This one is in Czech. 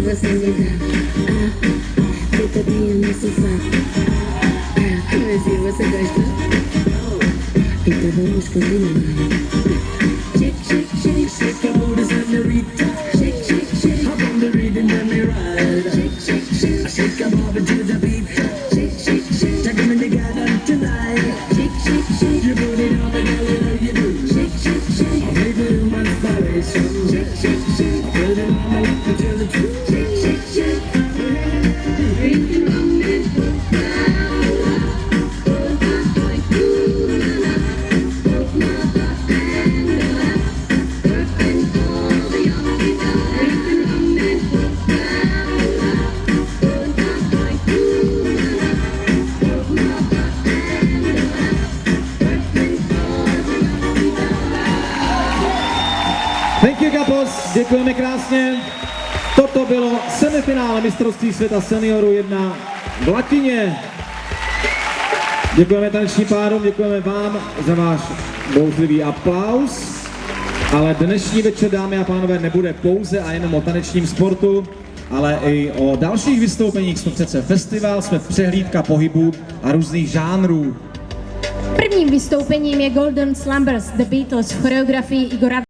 você me dá. Fica bem no sofá. Mas se você gosta, então vamos continuar. Shake, shake, shake, shake your booty, senorita. Shake, shake, shake. Hop on the rhythm and me ride. Shake, shake, shake, shake your body to the beat. Shake, shake, shake. Take me in the garden tonight. Shake, shake, shake. You put it on the girl, you know you do. Shake, shake, shake. I make it my inspiration. Shake, shake, shake. I put it on my lap to tell the truth. Shake, shake, shake. Drinking rum and Thank you, Kapos, děkujeme krásně. Toto bylo semifinále mistrovství světa seniorů 1 v Latině. Děkujeme taneční párům, děkujeme vám za váš bouřlivý aplaus. Ale dnešní večer, dámy a pánové, nebude pouze a jenom o tanečním sportu, ale i o dalších vystoupeních. Jsme přece festival, jsme přehlídka pohybu a různých žánrů. Prvním vystoupením je Golden Slumbers, The Beatles v choreografii Igora